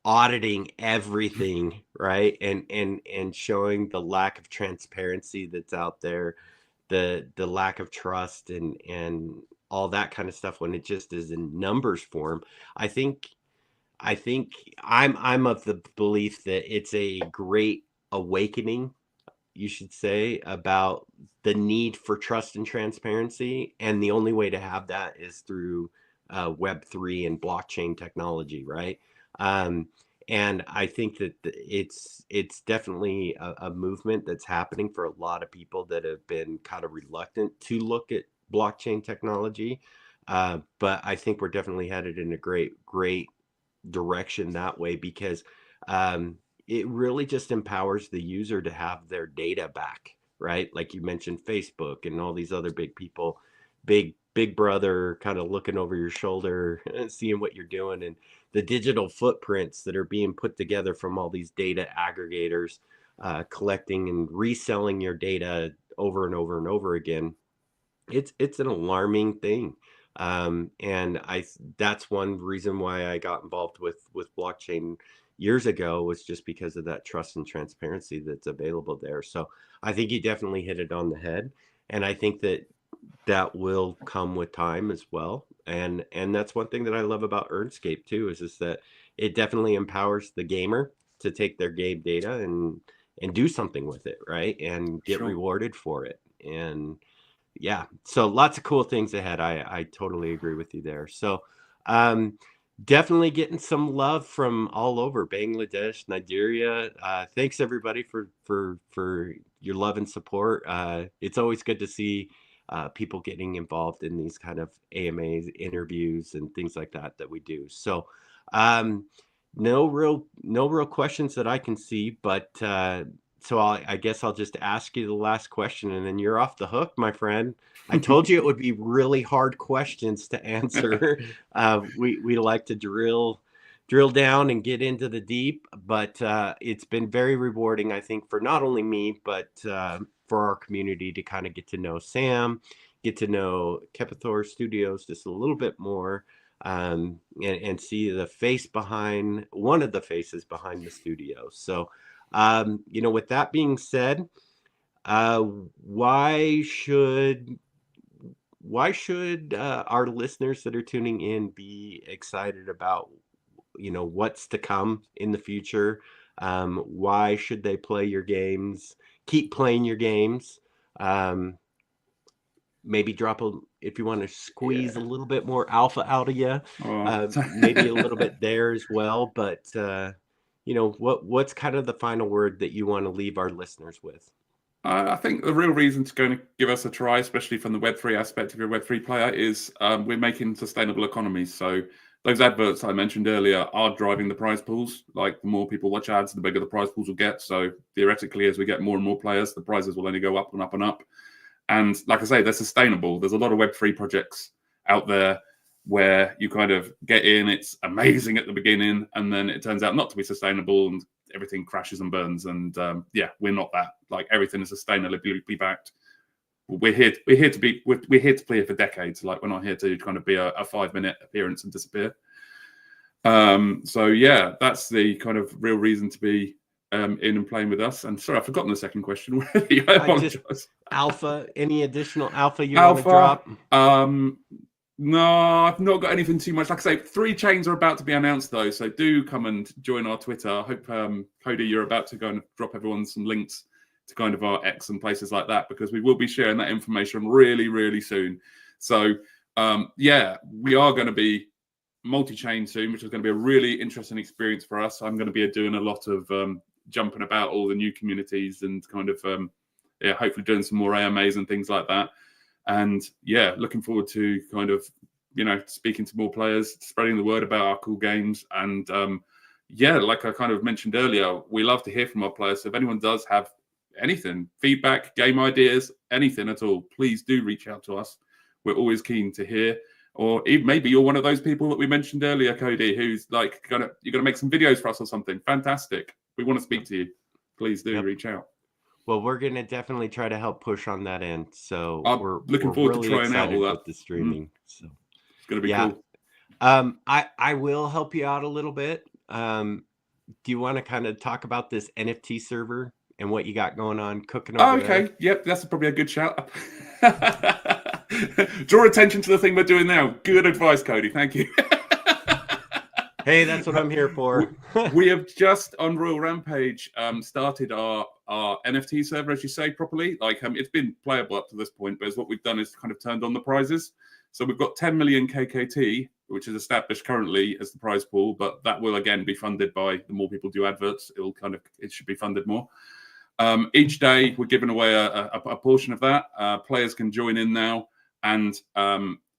auditing everything, right? And showing the lack of transparency that's out there, the lack of trust, and all that kind of stuff, when it just is in numbers form. I think I think I'm of the belief that it's a great awakening, you should say, about the need for trust and transparency, and the only way to have that is through Web3 and blockchain technology, right? Um, and I think that it's definitely a movement that's happening for a lot of people that have been kind of reluctant to look at blockchain technology. But I think we're definitely headed in a great direction that way, because um, it really just empowers the user to have their data back, right? Like you mentioned, Facebook and all these other big people, big brother kind of looking over your shoulder and seeing what you're doing, and the digital footprints that are being put together from all these data aggregators, collecting and reselling your data over and over and over again. It's an alarming thing. And that's one reason why I got involved with blockchain years ago, was just because of that trust and transparency that's available there. So I think you definitely hit it on the head, and I think that that will come with time as well. And that's one thing that I love about Earnscape too, is that it definitely empowers the gamer to take their game data and do something with it, right? And get sure. rewarded for it. And yeah, so lots of cool things ahead. I totally agree with you there. So um definitely getting some love from all over Bangladesh, Nigeria. Thanks everybody for your love and support. It's always good to see people getting involved in these kind of AMAs, interviews, and things like that we do. So um no real questions that I can see, but so I guess I'll just ask you the last question, and then you're off the hook, my friend. I told you it would be really hard questions to answer. We like to drill down and get into the deep, but it's been very rewarding, I think, for not only me, but for our community, to kind of get to know Sam, get to know Kepithor Studios just a little bit more, and see the face behind one of the faces behind the studio. So with that being said, uh, why should our listeners that are tuning in be excited about what's to come in the future? Why should they play your games? Keep playing your games. Um, Maybe drop a if you want to squeeze a Yeah. little bit more alpha out of you, Oh. maybe a little bit there as well. But what's kind of the final word that you want to leave our listeners with? I think the real reason to go and give us a try, especially from the Web3 aspect, if you're a Web3 player, is we're making sustainable economies. So those adverts I mentioned earlier are driving the prize pools. Like the more people watch ads, the bigger the prize pools will get. So theoretically, as we get more and more players, the prizes will only go up and up and up. And like I say, they're sustainable. There's a lot of Web3 projects out there where you kind of get in, it's amazing at the beginning, and then it turns out not to be sustainable and everything crashes and burns. And we're not that. Like everything is sustainably backed. We're here to play for decades. Like we're not here to kind of be a 5-minute appearance and disappear. So yeah, that's the kind of real reason to be in and playing with us. And sorry, I've forgotten the second question already. I apologize. Alpha, any additional alpha you want to drop? No, I've not got anything too much. Like I say, 3 chains are about to be announced though, so do come and join our Twitter. I hope Cody, you're about to go and drop everyone some links to kind of our X and places like that, because we will be sharing that information really, really soon. So we are going to be multi-chain soon, which is going to be a really interesting experience for us. I'm going to be doing a lot of jumping about all the new communities and kind of hopefully doing some more AMAs and things like that. And looking forward to kind of speaking to more players, spreading the word about our cool games. And like I kind of mentioned earlier, we love to hear from our players. So if anyone does have anything, feedback, game ideas, anything at all, please do reach out to us. We're always keen to hear. Or even maybe you're one of those people that we mentioned earlier, Cody, who's like you're gonna make some videos for us or something. Fantastic. We want to speak to you. Please do reach out. Well, we're gonna definitely try to help push on that end. So we're looking forward really to trying out all that with the streaming. So it's gonna be cool. I will help you out a little bit. Do you want to kind of talk about this NFT server and what you got going on cooking over there? Yep, that's probably a good shout. Draw attention to the thing we're doing now. Good advice, Cody. Thank you. Hey, that's what I'm here for. We have just on Royal Rampage started our NFT server, as you say, properly. Like it's been playable up to this point, but what we've done is kind of turned on the prizes. So we've got 10 million KKT, which is established currently as the prize pool, but that will again be funded by the more people do adverts. It should be funded more. Each day we're giving away a portion of that. Players can join in now, and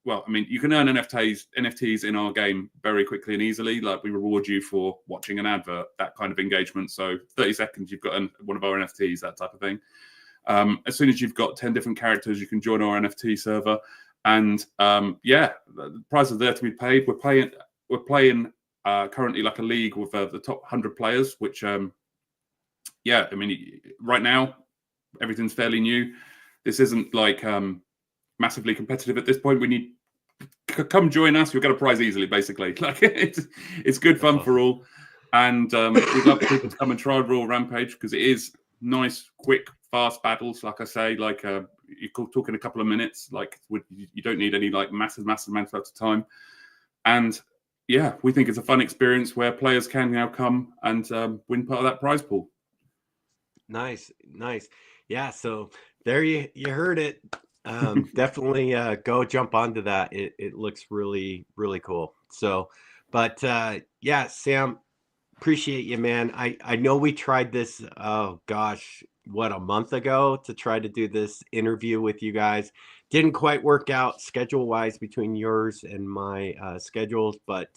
you can earn NFTs in our game very quickly and easily. Like we reward you for watching an advert, that kind of engagement. So 30 seconds, you've got one of our NFTs, that type of thing. As soon as you've got 10 different characters, you can join our NFT server. And the prizes are there to be paid. We're playing currently like a league with the top 100 players, which right now everything's fairly new. This isn't like massively competitive at this point. We need come join us. You'll get a prize easily, basically. Like it's good fun for all, and we'd love people to come and try Royal Rampage because it is nice, quick, fast battles. Like I say, like you could talk in a couple of minutes. Like you don't need any like massive amounts of time, and we think it's a fun experience where players can now come and win part of that prize pool. Nice. Yeah, so there you heard it. Definitely go jump onto that. It looks really, really cool. So, but Sam, appreciate you, man. I know we tried this, oh gosh, a month ago to try to do this interview with you guys. Didn't quite work out schedule-wise between yours and my schedules, but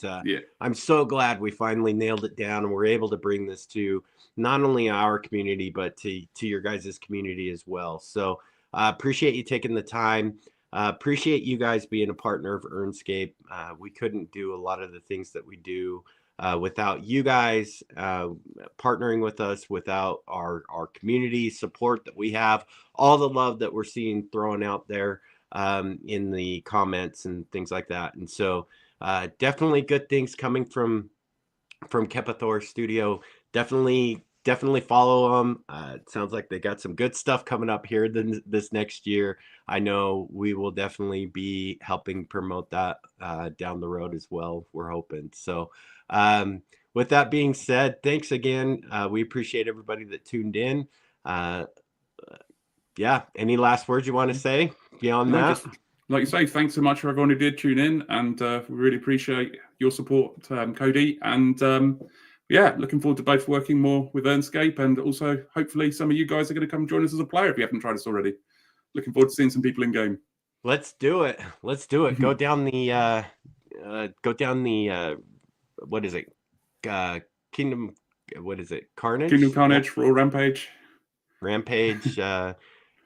I'm so glad we finally nailed it down and we're able to bring this to not only our community, but to your guys' community as well. So appreciate you taking the time. Appreciate you guys being a partner of Earnscape. We couldn't do a lot of the things that we do without you guys partnering with us, without our community support that we have, all the love that we're seeing thrown out there in the comments and things like that. And so definitely good things coming from Kepithor Studio. Definitely follow them. It sounds like they got some good stuff coming up here this next year. I know we will definitely be helping promote that down the road as well. We're hoping. So with that being said, thanks again. We appreciate everybody that tuned in. Any last words you want to say beyond that? Just, like you say, thanks so much for everyone who did tune in, and we really appreciate your support, Cody. And yeah, looking forward to both working more with Earnscape, and also hopefully some of you guys are going to come join us as a player if you haven't tried us already. Looking forward to seeing some people in game. Let's do it. Let's do it. Go down the what is it? Kingdom, what is it? Carnage? Kingdom Carnage for all Rampage. Rampage.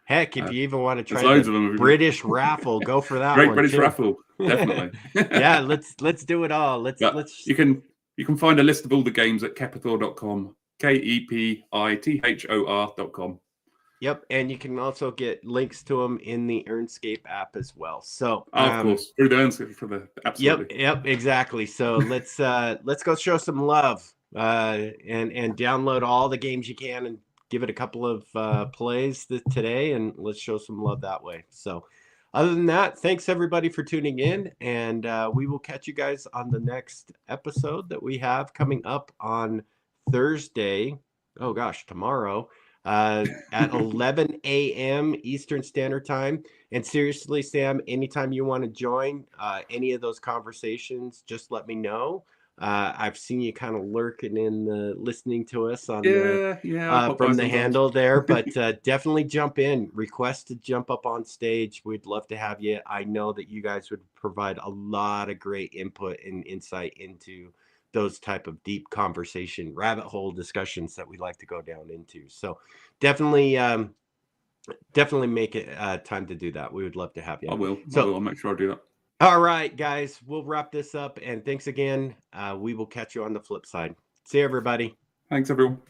Heck, if you even want to try loads the of them. British raffle, go for that Great one British too. raffle, definitely. Yeah, let's do it all. Let's you can find a list of all the games at kepithor.com, KEPITHOR.com. Yep, and you can also get links to them in the Earnscape app as well. So, of course, through the Earnscape for the absolutely. Yep, exactly. So let's go show some love and download all the games you can and give it a couple of plays today, and let's show some love that way. So, other than that, thanks everybody for tuning in, and we will catch you guys on the next episode that we have coming up on Thursday. Oh gosh, tomorrow. At 11 a.m. Eastern Standard Time. And seriously, Sam, anytime you want to join any of those conversations, just let me know. I've seen you kind of lurking in the listening to us on from the handle there, but definitely jump in. Request to jump up on stage. We'd love to have you. I know that you guys would provide a lot of great input and insight into those type of deep conversation, rabbit hole discussions that we like to go down into. So definitely make it time to do that. We would love to have you. I will. I'll make sure I do that. All right, guys, we'll wrap this up. And thanks again. We will catch you on the flip side. See you, everybody. Thanks, everyone.